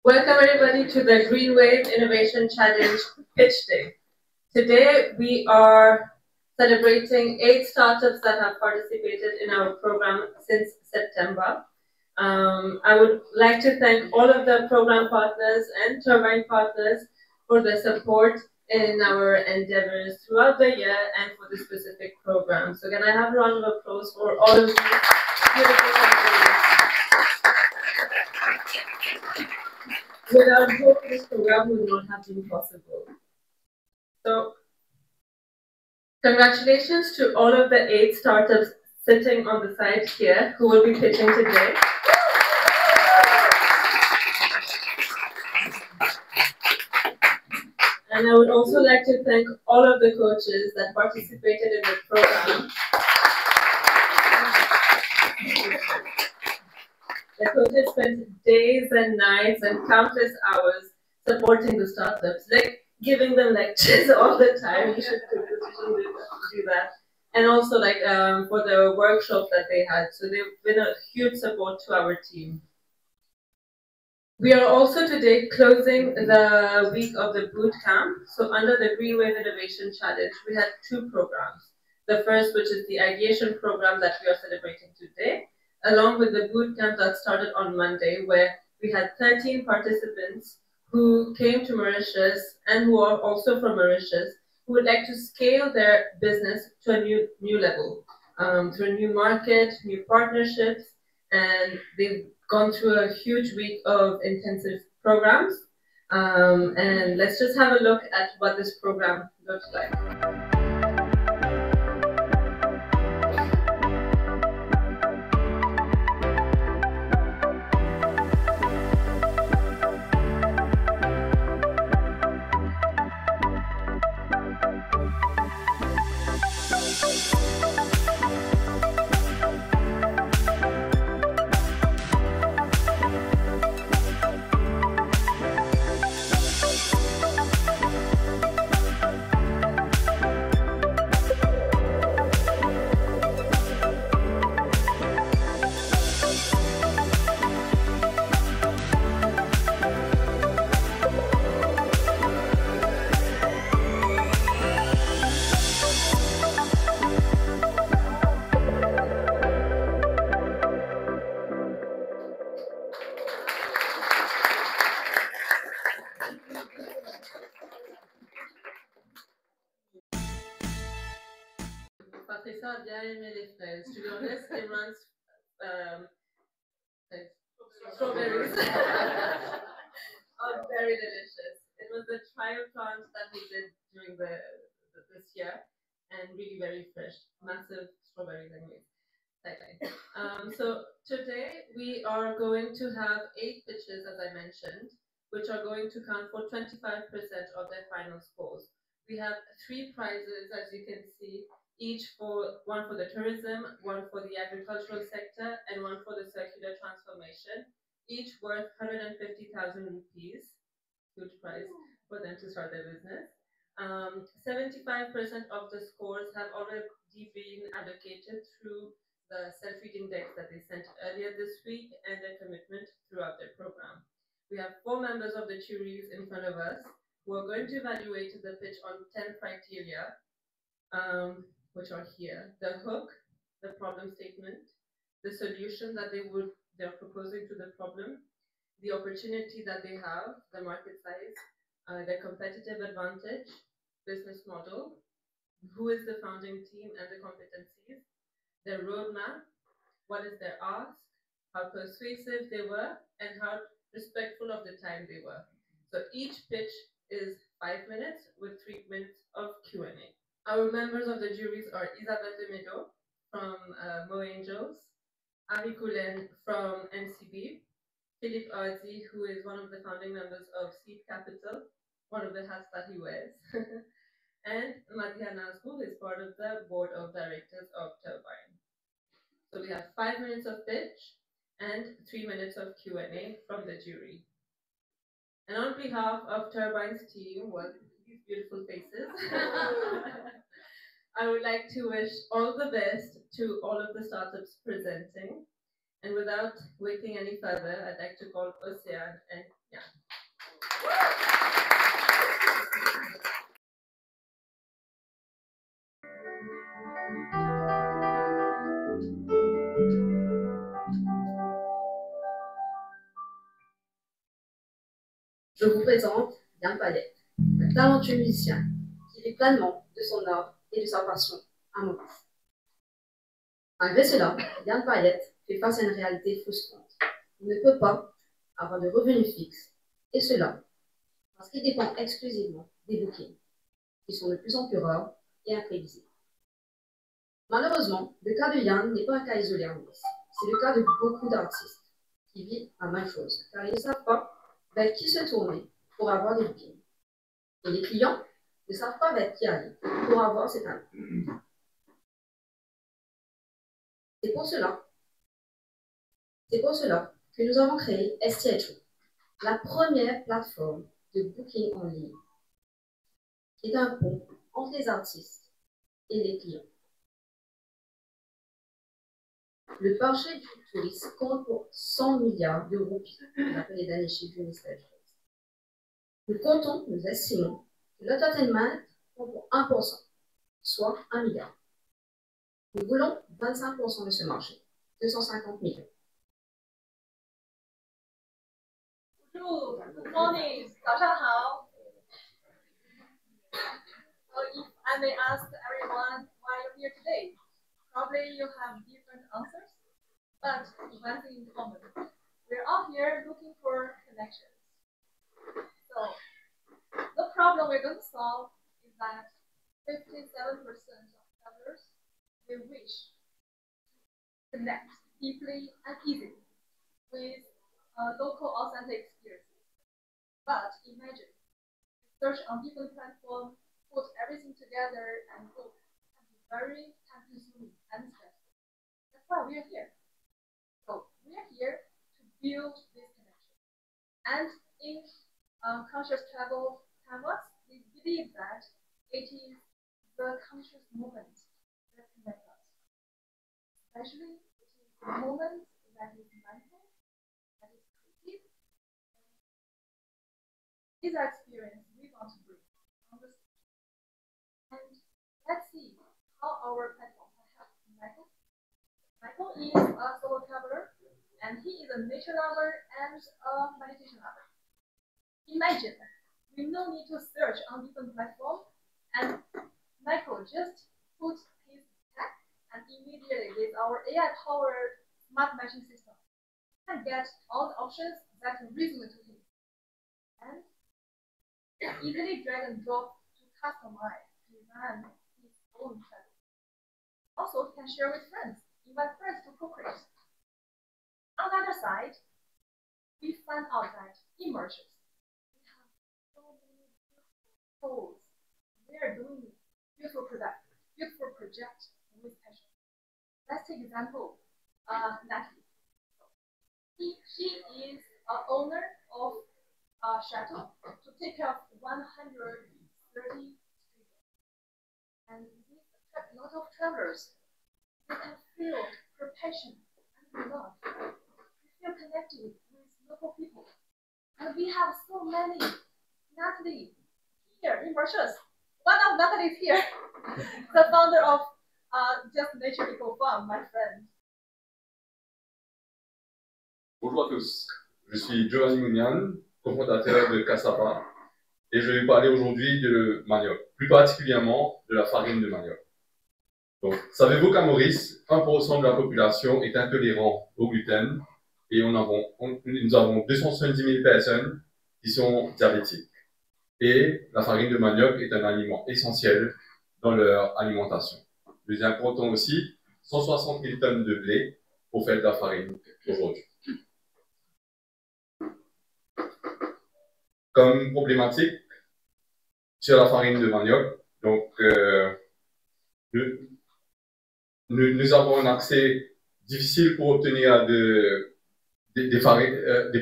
Welcome everybody to the Green Wave Innovation Challenge Pitch Day. Today we are celebrating 8 startups that have participated in our program since September. I would like to thank all of the program partners and turbine partners for the support in our endeavors throughout the year and for the specific program. So can I have a round of applause for all of you beautiful companies? Without whom this program would not have been possible. So, congratulations to all of the 8 startups sitting on the side here who will be pitching today. And I would also like to thank all of the coaches that participated in the program. The coaches spent days and nights and countless hours supporting the startups, like giving them lectures all the time. You should do that. And also for the workshop that they had. So they've been a huge support to our team. We are also today closing the week of the boot camp. So under the Green Wave Innovation Challenge, we had 2 programs. The first, which is the ideation program that we are celebrating today, along with the boot camp that started on Monday, where we had 13 participants who came to Mauritius and who are also from Mauritius, who would like to scale their business to a new level, to a new market, new partnerships, and they've gone through a huge week of intensive programs. And let's just have a look at what this program looks like. Patricia a bien aimé les fraises. To be honest, Imran's strawberries are very delicious. It was the trial plant that we did during this year, and really very fresh, massive strawberries anyways. So today we are going to have 8 pitches, as I mentioned, which are going to count for 25% of their final scores. We have 3 prizes, as you can see, each one for the tourism, one for the agricultural sector, and one for the circular transformation, each worth 150,000 rupees. Huge prize for them to start their business. 75% of the scores have already been allocated through the self-reading decks that they sent earlier this week and their commitment throughout their program. We have 4 members of the juries in front of us who are going to evaluate the pitch on 10 criteria, which are here: the hook, the problem statement, the solution that they're proposing to the problem, the opportunity that they have, the market size, their competitive advantage, business model, who is the founding team and the competencies, their roadmap, what is their ask, how persuasive they were, and how respectful of the time they were. So each pitch is 5 minutes with 3 minutes of Q&A. Our members of the juries are Isabelle Demedo from Mo Angels, Ari Koulen from MCB, Philippe Ardi, who is one of the founding members of Seed Capital, one of the hats that he wears, and Madhya Nazgu, who is part of the board of directors of Turbine. So we have 5 minutes of pitch and 3 minutes of Q&A from the jury. And on behalf of Turbine's team, well, these beautiful faces, I would like to wish all the best to all of the startups presenting. And without waiting any further, I'd like to call Ocean and Jan. Je vous présente Jan Payette, un talentueux musicien qui vit pleinement de son art et de sa passion à Maurice. Malgré cela, Jan Payette fait face à une réalité frustrante. Il ne peut pas avoir de revenus fixes, et cela parce qu'il dépend exclusivement des bookings, qui sont de plus en plus rares et imprévisibles. Malheureusement, le cas de Jan n'est pas un cas isolé en Maurice. C'est le cas de beaucoup d'artistes qui vivent la même chose, car ils ne savent pas vers qui se tourner pour avoir des bookings. Et les clients ne savent pas vers qui aller pour avoir ces talents. C'est pour cela que nous avons créé STHO, la première plateforme de booking en ligne, qui est un pont entre les artistes et les clients. Le marché du tourisme compte pour 100 milliards d'euros, d'après les derniers chiffres du ministère du Tourisme. Nous estimons que l'entertainment compte pour 1%, soit 1 milliard. Nous voulons 25% de ce marché, 250 millions. Bonjour, good morning, 早上好. So if I may ask everyone why you're here today, probably you have different answers, but one thing in common, we're all here looking for connections. So the problem we're going to solve is that 57% of travelers will wish to connect deeply and easily with local authentic experiences. But imagine, search on different platforms, put everything together and book can be very time-consuming and stressful. That's why we are here. So we are here to build this connection. And in conscious travel canvas, we believe that it is the conscious moment that connects us. Especially, it is the moment that is mindful, that is creative. These are experiences we want to bring on the stage. And let's see how our platform can help Michael. Michael is a solo traveler, and he is a nature lover and a meditation lover. Imagine, we no need to search on different platforms, and Michael just puts his tag, and immediately with our AI-powered smart matching system, can get all the options that resonate to him. And easily drag and drop to customize, design his own travel. Also, he can share with friends, invite friends to co-create. On the other side, we find out that immersions, we have so many beautiful souls. They are doing beautiful projects with passion. Let's take example, Natalie. She is an owner of a shuttle to take care of 130 students. And this attracts a lot of travelers. They can feel her passion and love. We feel connected with local people. And we have so many. Natalie, here in Mauritius. One of Natalie is here. The founder of Just Nature Eco Farm, my friend. Bonjour à tous, je suis Giovanni Mounian, cofondateur de Cassava, et je vais vous parler aujourd'hui de manioc, plus particulièrement de la farine de manioc. Donc, savez-vous qu'à Maurice, 1% de la population est intolérant au gluten, et nous avons 270 000 personnes qui sont diabétiques. Et la farine de manioc est un aliment essentiel dans leur alimentation. Nous importons aussi 160 000 tonnes de blé pour faire de la farine aujourd'hui. Comme problématique sur la farine de manioc, donc nous avons un accès difficile pour obtenir des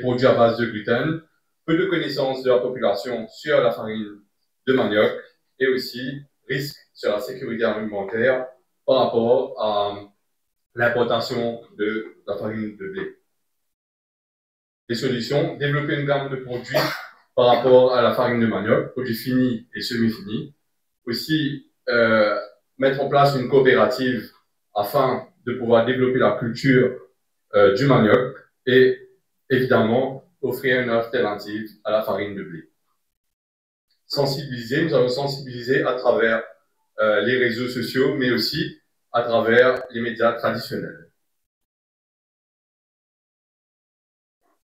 produits à base de gluten, peu de connaissances de la population sur la farine de manioc et aussi risque sur la sécurité alimentaire par rapport à l'importation de la farine de blé. Les solutions, développer une gamme de produits par rapport à la farine de manioc, produits finis et semi-finis. Aussi, mettre en place une coopérative afin de pouvoir développer la culture du manioc et évidemment offrir une alternative à la farine de blé. Sensibiliser, nous allons sensibiliser à travers les réseaux sociaux, mais aussi à travers les médias traditionnels.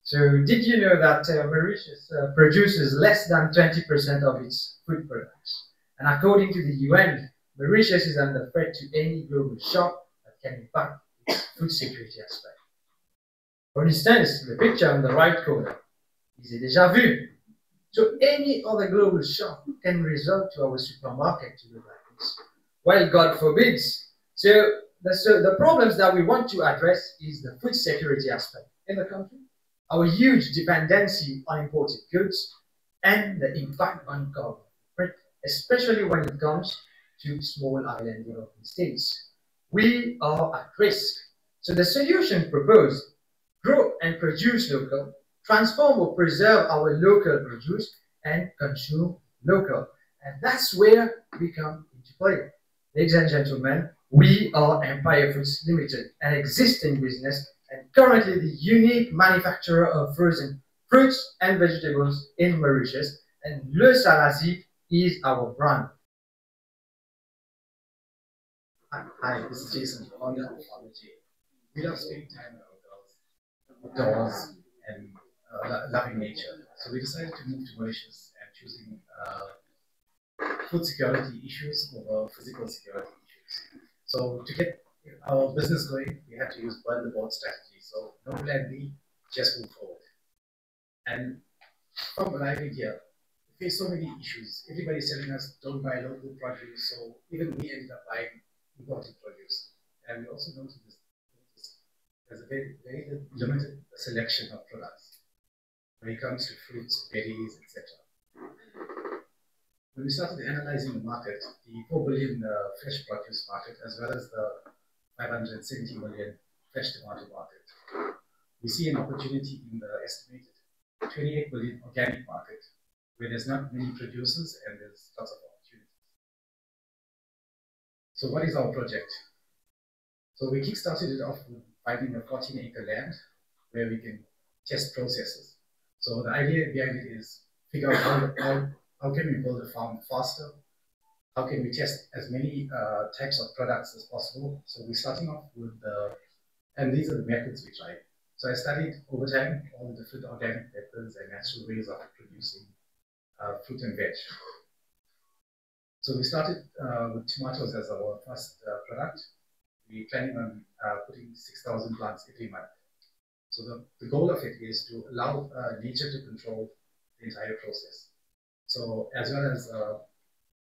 So, did you know that Mauritius produces less than 20% of its food products? And according to the UN, Mauritius is under threat to any global shock that can impact its food security aspect. For instance, the picture on the right corner is déjà vu. So any other global shock can result to our supermarket to look like this. Well, God forbids. So the problems that we want to address is the food security aspect in the country, our huge dependency on imported goods, and the impact on carbon footprint, especially when it comes to small island developing states. We are at risk. So the solution proposed: grow and produce local, transform or preserve our local produce, and consume local. And that's where we come into play. Ladies and gentlemen, we are Empire Foods Limited, an existing business and currently the unique manufacturer of frozen fruits and vegetables in Mauritius, and Le Salazi is our brand. Hi, this is Jason, founder of Ology. We love spending time outdoors and loving nature. So we decided to move to Mauritius and choosing food security issues over physical security issues. So to get our business going, we had to use burn the board strategy. So no plan B, just move forward. And from arriving here, we faced so many issues. Everybody's telling us don't buy local produce, so even we ended up buying imported produce. And we also noticed there's a very, very limited selection of products when it comes to fruits, berries, etc. When we started analyzing the market, the 4 billion fresh produce market, as well as the 570 million fresh tomato market, we see an opportunity in the estimated 28 billion organic market, where there's not many producers and there's lots of opportunities. So what is our project? So we kickstarted it off with finding a 14-acre land where we can test processes. So the idea behind it is figure out how can we build a farm faster? How can we test as many types of products as possible? So we're starting off with and these are the methods we tried. So I studied over time all the different organic methods and natural ways of producing fruit and veg. So we started with tomatoes as our first product. We're planning on putting 6,000 plants every month. So the goal of it is to allow nature to control the entire process. So as well as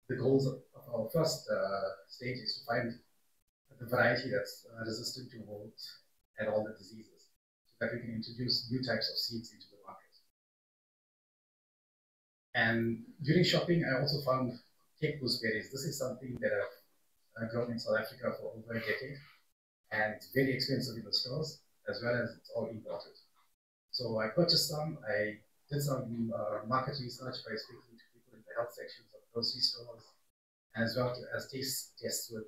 the goals of our first stage is to find the variety that's resistant to molds and all the diseases, so that we can introduce new types of seeds into the market. And during shopping, I also found cake gooseberries. This is something that I've grown in South Africa for over a decade, and it's very expensive in the stores, as well as it's all imported. So I purchased some. I did some market research by speaking to people in the health sections of grocery stores, as well as taste tests with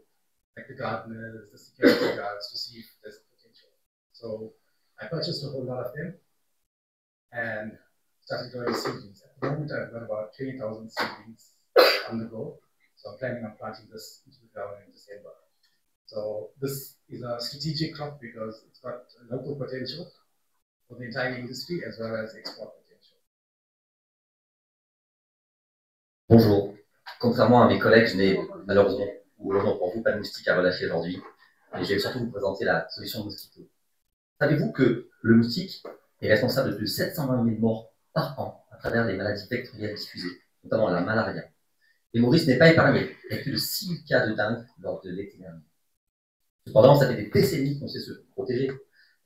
like the gardeners, the security guards, to see if there's potential. So I purchased a whole lot of them and started growing seedlings. At the moment, I've got about 20,000 seedlings on the go. So I'm planning on planting this into the ground in December. So this is a strategic crop because it's got local potential for the entire industry as well as export potential. Bonjour. Contrairement à mes collègues, je n'ai malheureusement, ou heureusement pour vous, pas de moustique à relâcher aujourd'hui. Et je vais surtout vous présenter la solution Mosquito. Savez-vous que le moustique est responsable de plus de 720 000 morts par an à travers les maladies vectorielles diffusées, notamment la malaria. Et Maurice n'est pas épargné, il y a plus de 6 000 cas de dengue lors de l'été dernier. Cependant, ça fait des décennies qu'on sait se protéger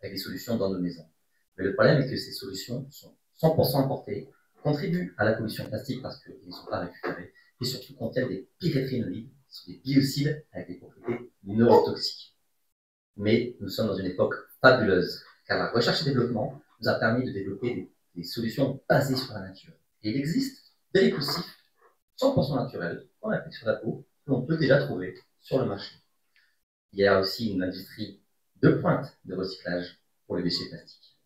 avec des solutions dans nos maisons. Mais le problème est que ces solutions sont 100% importées, contribuent à la pollution plastique parce qu'ils ne sont pas récupérés, et surtout contiennent des pyréthrinoïdes, qui sont des biocides avec des propriétés neurotoxiques. mais nous sommes dans une époque fabuleuse, car la recherche et développement nous a permis de développer des solutions basées sur la nature. Et il existe des lipoussifs 100% naturels, qu'on applique sur la peau, que l'on peut déjà trouver sur le marché. Il y a aussi une industrie de pointe de recyclage pour les déchets plastiques.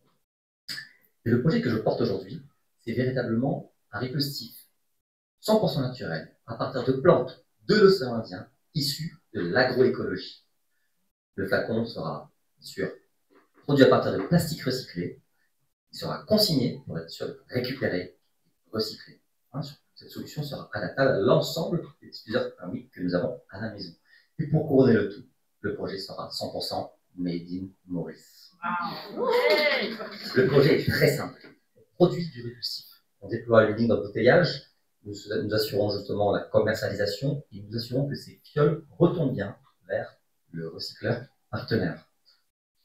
Et le projet que je porte aujourd'hui, c'est véritablement un ripoustif 100% naturel, à partir de plantes de l'océan Indien, issues de l'agroécologie. Le flacon sera, bien sûr, produit à partir de plastique recyclé. Il sera consigné pour être sûr de récupérer et recycler. Cette solution sera adaptable à l'ensemble des diffuseurs thermiques que nous avons à la maison. Et pour couronner le tout, le projet sera 100% Made in Maurice. Wow. Le projet est très simple. On produit du répulsif. On déploie une ligne d'embouteillage. Nous assurons justement la commercialisation et nous assurons que ces fioles retournent bien vers le recycleur partenaire.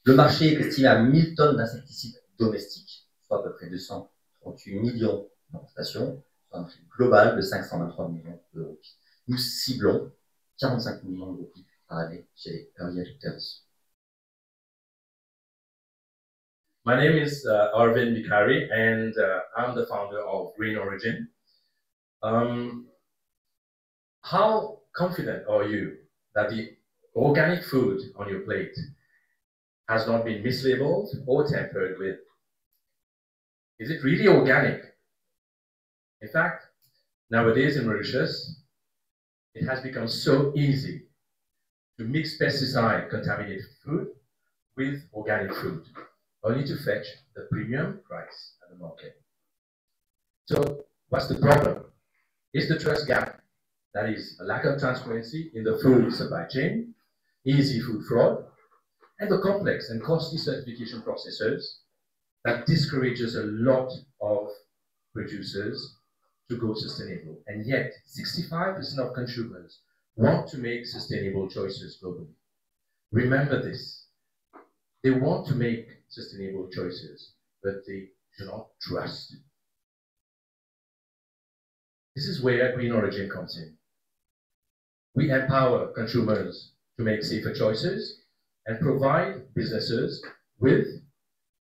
Le marché est estimé à 1000 tonnes d'insecticides domestiques, soit à peu près 238 millions d'importations, soit un marché global de 523 millions d'euros. Nous ciblons 45 millions d'euros par année chez les early adopters. My name is Arvind Vikari, and I'm the founder of Green Origin. How confident are you that the organic food on your plate has not been mislabeled or tampered with? Is it really organic? In fact, nowadays in Mauritius, it has become so easy to mix pesticide-contaminated food with organic food, only to fetch the premium price at the market. So what's the problem? It's the trust gap. That is a lack of transparency in the food supply chain, easy food fraud, and the complex and costly certification processes that discourages a lot of producers to go sustainable. And yet, 65% of consumers want to make sustainable choices globally. Remember this. They want to make sustainable choices, but they do not trust. This is where Green Origin comes in. We empower consumers to make safer choices and provide businesses with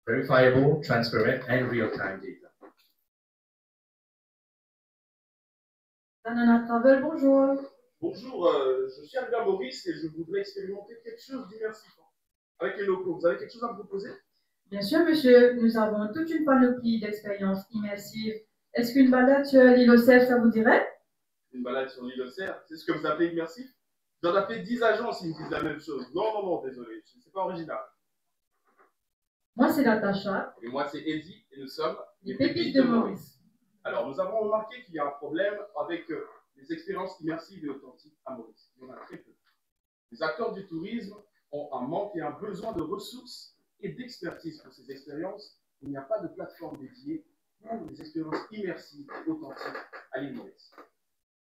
verifiable, transparent, and real-time data. Banana Travel, bonjour. Bonjour, je suis Albert Maurice et je voudrais expérimenter quelque chose d'immersif avec les locaux. Vous avez quelque chose à me proposer? Bien sûr, monsieur. Nous avons toute une panoplie d'expériences immersives. Est-ce qu'une balade sur l'île aux Cerfs, ça vous dirait? Une balade sur l'île aux Cerfs, c'est ce que vous appelez immersif? J'en ai appelé 10 agences, ils me disent la même chose. Non, désolé, c'est pas original. Moi, c'est Natacha. Et moi, c'est Eddie, et nous sommes les Pépites de Maurice. Alors, nous avons remarqué qu'il y a un problème avec les expériences immersives et authentiques à Maurice. Il y en a très peu. Les acteurs du tourisme ont un manque et un besoin de ressources et d'expertise pour ces expériences. Il n'y a pas de plateforme dédiée pour les expériences immersives et authentiques à l'île Maurice.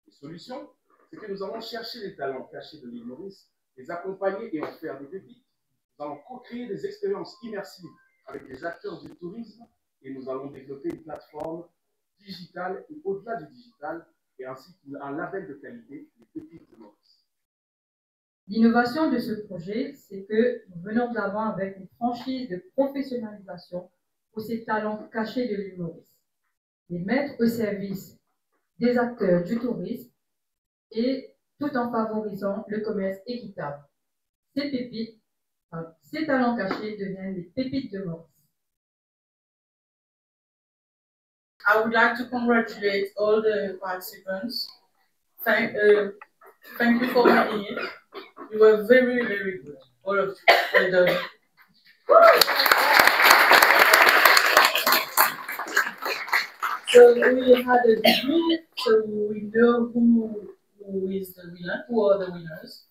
Les solutions, c'est que nous allons chercher les talents cachés de l'île Maurice, les accompagner et en faire des pépites. Nous allons co-créer des expériences immersives avec les acteurs du tourisme et nous allons développer une plateforme digitale et au-delà du digital et ainsi qu'un label de qualité, les pépites de Maurice. L'innovation de ce projet, c'est que nous venons de l'avant avec une franchise de professionnalisation pour ces talents cachés de l'île Maurice, les mettre au service des acteurs du tourisme et tout en favorisant le commerce équitable. Ces pépites, ces talents cachés deviennent des pépites de Maurice. I would like to congratulate all the participants. Thank you for making it. You were very, very good, all of you. Well done. So we had a degree, so we know who is the winner, who are the winners.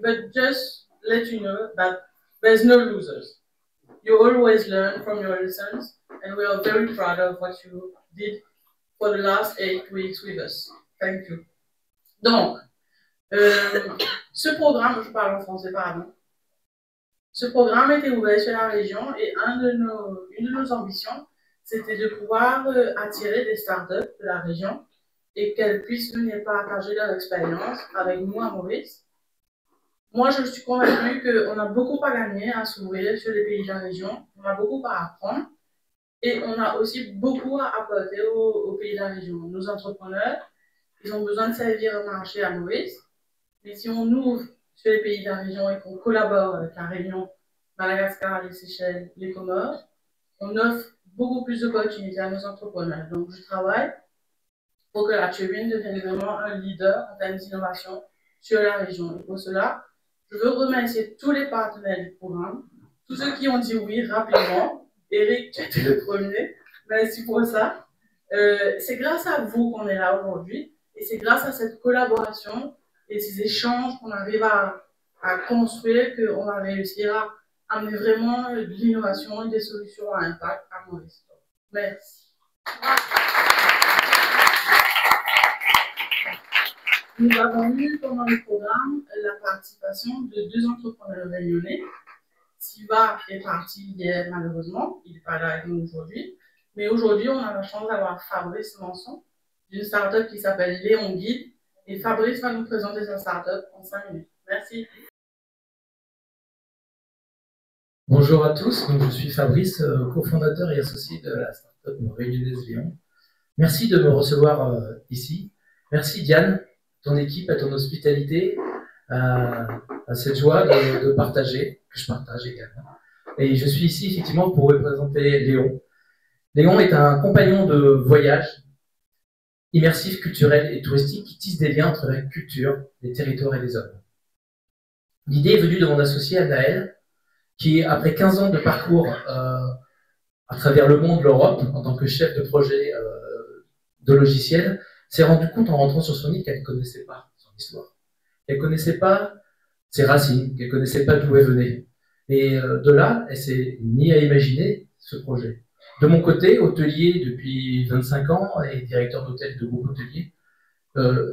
But just let you know that there's no losers. You always learn from your lessons, and we are very proud of what you did for the last 8 weeks with us. Thank you. Donc, ce programme, je parle en français, pardon. Ce programme était ouvert sur la région et une de nos ambitions, c'était de pouvoir attirer des startups de la région et qu'elles puissent venir partager leur expérience avec nous à Maurice. moi, je suis convaincue qu'on a beaucoup à gagner à s'ouvrir sur les pays de la région, on a beaucoup à apprendre et on a aussi beaucoup à apporter aux pays de la région. Nos entrepreneurs, ils ont besoin de servir un marché à Maurice, mais si on ouvre sur les pays de la région et qu'on collabore avec la Réunion, Madagascar, les Seychelles, les Comores, on offre beaucoup plus d'opportunités à nos entrepreneurs. Donc, je travaille pour que la Turbine devienne vraiment un leader en termes d'innovation sur la région. Et pour cela, je veux remercier tous les partenaires du programme, tous ceux qui ont dit oui rapidement. Eric, tu étais le premier. Merci pour ça. C'est grâce à vous qu'on est là aujourd'hui et c'est grâce à cette collaboration et ces échanges qu'on arrive à construire qu'on va réussir à amener vraiment de l'innovation et des solutions à impact à Maurice. Merci. Nous avons eu pendant le programme la participation de 2 entrepreneurs réunionnais. Siva est parti hier malheureusement, il n'est pas là avec nous aujourd'hui. Mais aujourd'hui, on a la chance d'avoir Fabrice Manson d'une start-up qui s'appelle Léon Guide. Et Fabrice va nous présenter sa start-up en 5 minutes. Merci. Bonjour à tous, donc je suis Fabrice, cofondateur et associé de la start-up réunionnaise Léon. Merci de me recevoir ici. Merci Diane, ton équipe, à ton hospitalité, à cette joie de partager, que je partage également. Et je suis ici effectivement pour représenter Léon. Léon est un compagnon de voyage immersif, culturel et touristique qui tisse des liens entre la culture, les territoires et les hommes. L'idée est venue de mon associé Anaël, qui, après 15 ans de parcours à travers le monde, l'Europe, en tant que chef de projet de logiciel, s'est rendu compte en rentrant sur son île qu'elle ne connaissait pas son histoire. Elle ne connaissait pas ses racines, qu'elle ne connaissait pas d'où elle venait. Et de là, elle s'est mise à imaginer ce projet. De mon côté, hôtelier depuis 25 ans et directeur d'hôtel de groupe hôtelier,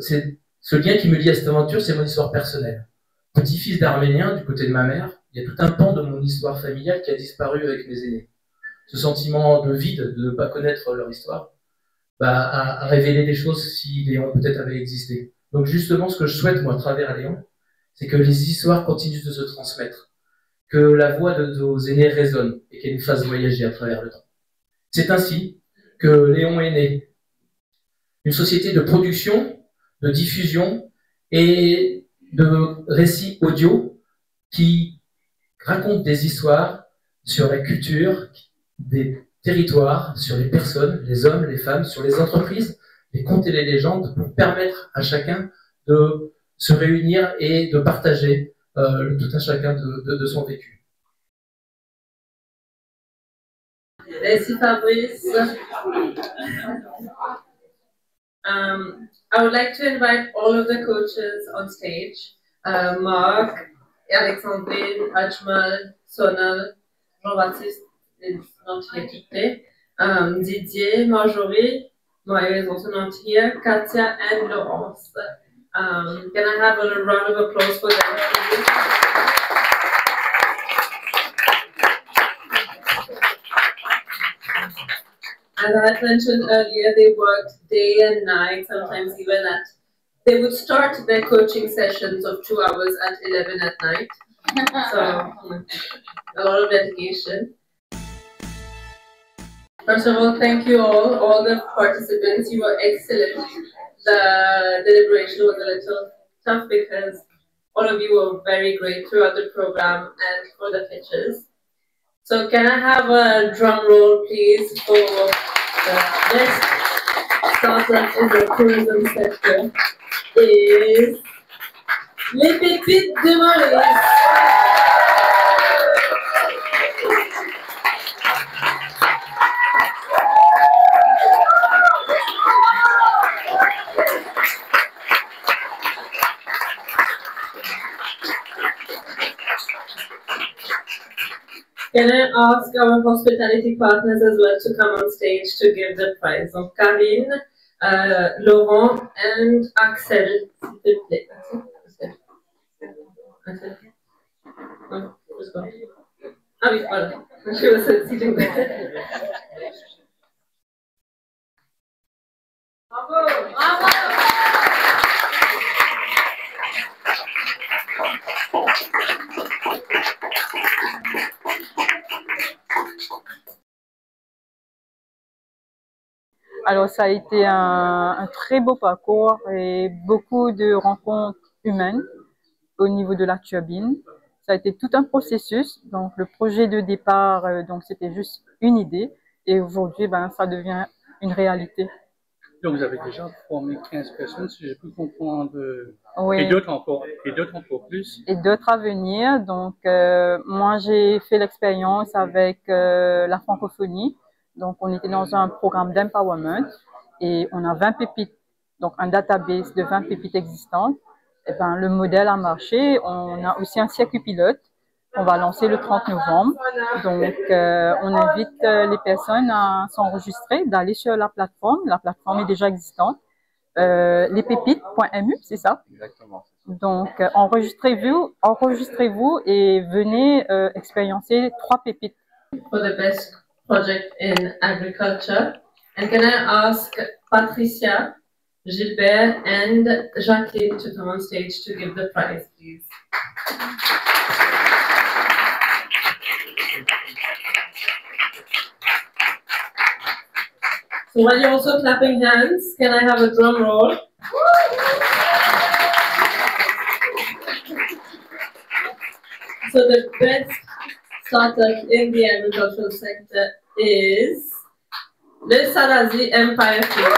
c'est ce lien qui me lie à cette aventure, c'est mon histoire personnelle. Petit-fils d'Arménien, du côté de ma mère, il y a tout un pan de mon histoire familiale qui a disparu avec mes aînés. Ce sentiment de vide, de ne pas connaître leur histoire, a révélé des choses si Léon peut-être avait existé. Donc justement, ce que je souhaite, moi, à travers Léon, c'est que les histoires continuent de se transmettre, que la voix de nos aînés résonne et qu'elle nous fasse voyager à travers le temps. C'est ainsi que Léon est né. Une société de production, de diffusion et de récits audio qui racontent des histoires sur la culture, des territoires, sur les personnes, les hommes, les femmes, sur les entreprises, les contes et les légendes pour permettre à chacun de se réunir et de partager tout un chacun de son vécu. Merci Fabrice. I would like to invite all of the coaches on stage. Marc, Alexandrine, Ajmal, Sonal, Jean-Baptiste is not here today. Didier, Marjorie, Maya is also not here, Katia and Laurence. Can I have a round of applause for them, please? As I had mentioned earlier, they worked day and night, sometimes even they would start their coaching sessions of 2 hours at 11 at night. So, a lot of dedication. First of all, thank you all the participants. You were excellent. The deliberation was a little tough because all of you were very great throughout the program and for the pitches. So can I have a drum roll, please, for the next startup in the tourism sector is Les Pépites de Maurice. Can I ask our hospitality partners as well to come on stage to give the prize? Donc Karine, Laurent and Axel, s'il te plaît. Axel. No, just go. Ah oui, voilà. She was sitting there. Bravo! Bravo! Alors, ça a été un très beau parcours et beaucoup de rencontres humaines au niveau de la turbine. Ça a été tout un processus. Donc, le projet de départ, donc c'était juste une idée. Et aujourd'hui, ça devient une réalité. Donc, vous avez déjà formé 15 personnes, si j'ai pu comprendre. Oui. Et d'autres encore plus. Et d'autres à venir. Donc, moi, j'ai fait l'expérience avec la francophonie. Donc, on était dans un programme d'empowerment et on a 20 pépites, donc un database de 20 pépites existantes. Et le modèle a marché. On a aussi un circuit pilote qu'on va lancer le 30 novembre. Donc, on invite les personnes à s'enregistrer, d'aller sur la plateforme. La plateforme est déjà existante. Lespépites.mu, c'est ça? Exactement. Donc, enregistrez-vous et venez expériencer 3 pépites. For the best project in agriculture. And can I ask Patricia, Gilbert, and Jacqueline to come on stage to give the prize, please? So while you're also clapping hands, can I have a drum roll? So the best startup in the agricultural sector is Le Salazi Empire Food.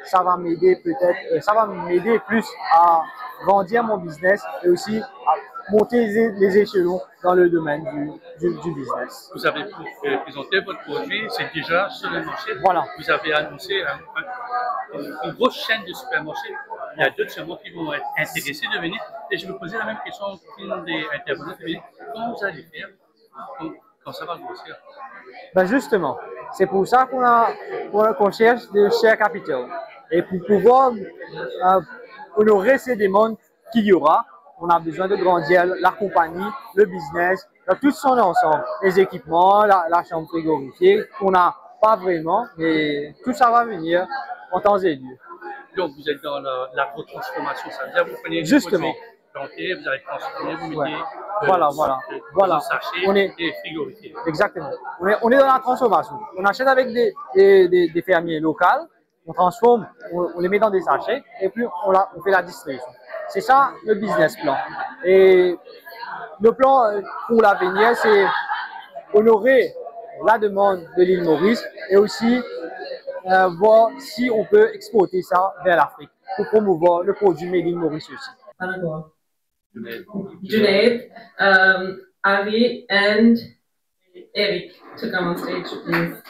Ça va m'aider peut-être, ça va m'aider plus à grandir mon business et aussi à monter les échelons dans le domaine du business. Vous avez présenté votre produit, c'est déjà sur le marché. Voilà. Vous avez annoncé une grosse chaîne de supermarchés. Il y a d'autres sûrement qui vont être intéressés de venir. Et je me posais la même question qu'une des intervenants. Comment vous allez faire quand ça va grossir? Justement, c'est pour ça qu'on cherche de share capital. Et pour pouvoir honorer ces demandes qu'il y aura, on a besoin de grandir la compagnie, le business, dans tout son ensemble. Les équipements, la chambre frigorifiée, qu'on n'a pas vraiment, mais tout ça va venir en temps et lieu. Donc vous êtes dans l'agro-transformation, ça veut dire vous prenez des produits plantés, vous allez transformer, vous mettez voilà. Sachets et frigorifiés. Exactement. On est dans la transformation. On achète avec des fermiers locaux, on transforme, on les met dans des sachets et puis on fait la distribution. C'est ça le business plan. Et le plan pour l'avenir, c'est honorer la demande de l'île Maurice et aussi voir si on peut exporter ça vers l'Afrique pour promouvoir le produit made in Maurice aussi. Junaid, Avi, and Eric to come on stage, please.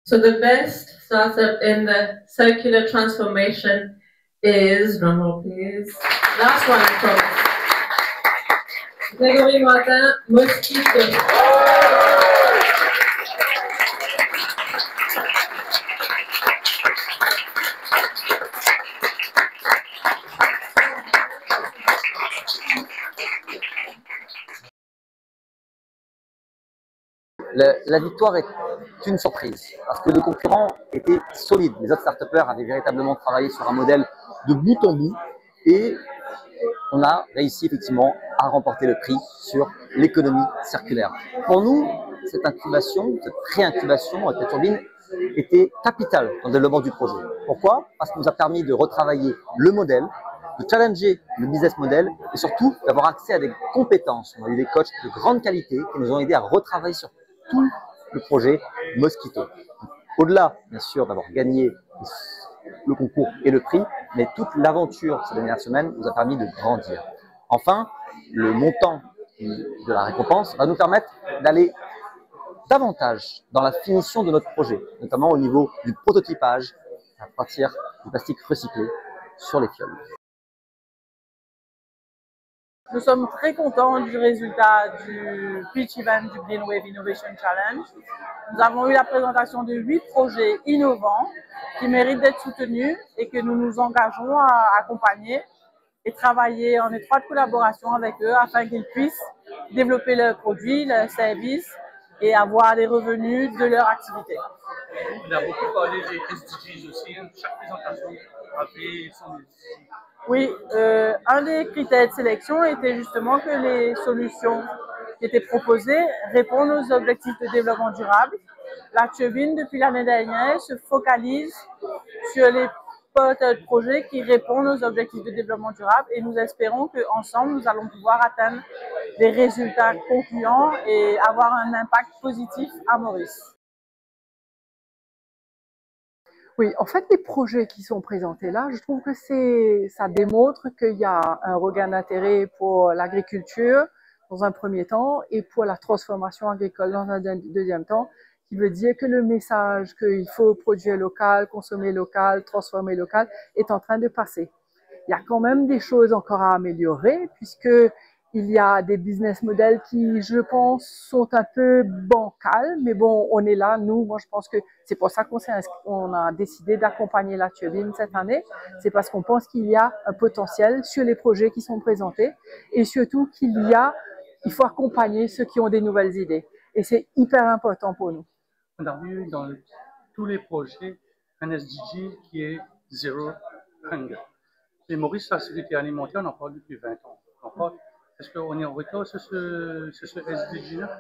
So the best startup in the circular transformation is, drumroll please, last one I promise. Grégory Martin, Mosquito. La victoire est une surprise parce que les concurrents étaient solides. Les autres start-upers avaient véritablement travaillé sur un modèle de bout en bout et on a réussi effectivement à remporter le prix sur l'économie circulaire. Pour nous, cette incubation, cette pré-incubation avec la turbine était capitale dans le développement du projet. Pourquoi? Parce qu'il nous a permis de retravailler le modèle, de challenger le business model et surtout d'avoir accès à des compétences. On a eu des coachs de grande qualité qui nous ont aidés à retravailler sur tout le projet Mosquito. Au-delà, bien sûr, d'avoir gagné le concours et le prix, mais toute l'aventure ces dernières semaines nous a permis de grandir. Enfin, le montant de la récompense va nous permettre d'aller davantage dans la finition de notre projet, notamment au niveau du prototypage à partir du plastique recyclé sur les fioles. Nous sommes très contents du résultat du pitch event du Green Wave Innovation Challenge. Nous avons eu la présentation de 8 projets innovants qui méritent d'être soutenus et que nous nous engageons à accompagner et travailler en étroite collaboration avec eux afin qu'ils puissent développer leurs produits, leurs services et avoir des revenus de leur activité. On a beaucoup parlé des SDGs aussi, hein. Chaque présentation avait son SDG. Oui, un des critères de sélection était justement que les solutions qui étaient proposées répondent aux objectifs de développement durable. La Tchevin, depuis l'année dernière, se focalise sur les porteurs de projets qui répondent aux objectifs de développement durable et nous espérons qu'ensemble, nous allons pouvoir atteindre des résultats concluants et avoir un impact positif à Maurice. Oui, en fait, les projets qui sont présentés là, je trouve que ça démontre qu'il y a un regain d'intérêt pour l'agriculture dans un premier temps et pour la transformation agricole dans un deuxième temps, qui veut dire que le message qu'il faut produire local, consommer local, transformer local est en train de passer. Il y a quand même des choses encore à améliorer puisque il y a des business models qui, je pense, sont un peu bancals, mais bon, on est là, nous, moi je pense que c'est pour ça qu'on a décidé d'accompagner la Tchevin cette année, c'est parce qu'on pense qu'il y a un potentiel sur les projets qui sont présentés et surtout il faut accompagner ceux qui ont des nouvelles idées et c'est hyper important pour nous. On a vu dans tous les projets un SDG qui est Zero Hunger. Et Maurice, la sécurité alimentaire, on en parle depuis 20 ans. Est-ce qu'on est en retard sur ce SDG-là?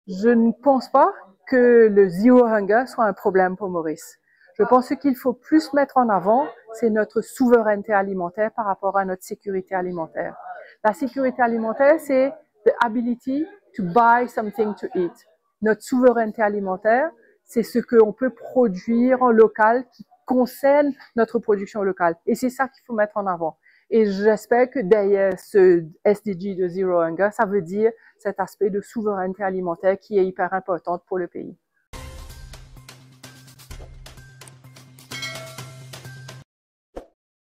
Je ne pense pas que le Zero Hunger soit un problème pour Maurice. Je pense qu'il faut plus mettre en avant, c'est notre souveraineté alimentaire par rapport à notre sécurité alimentaire. La sécurité alimentaire, c'est the ability to buy something to eat. Notre souveraineté alimentaire, c'est ce qu'on peut produire en local qui concerne notre production locale. Et c'est ça qu'il faut mettre en avant. Et j'espère que derrière ce SDG de Zero Hunger, ça veut dire cet aspect de souveraineté alimentaire qui est hyper important pour le pays.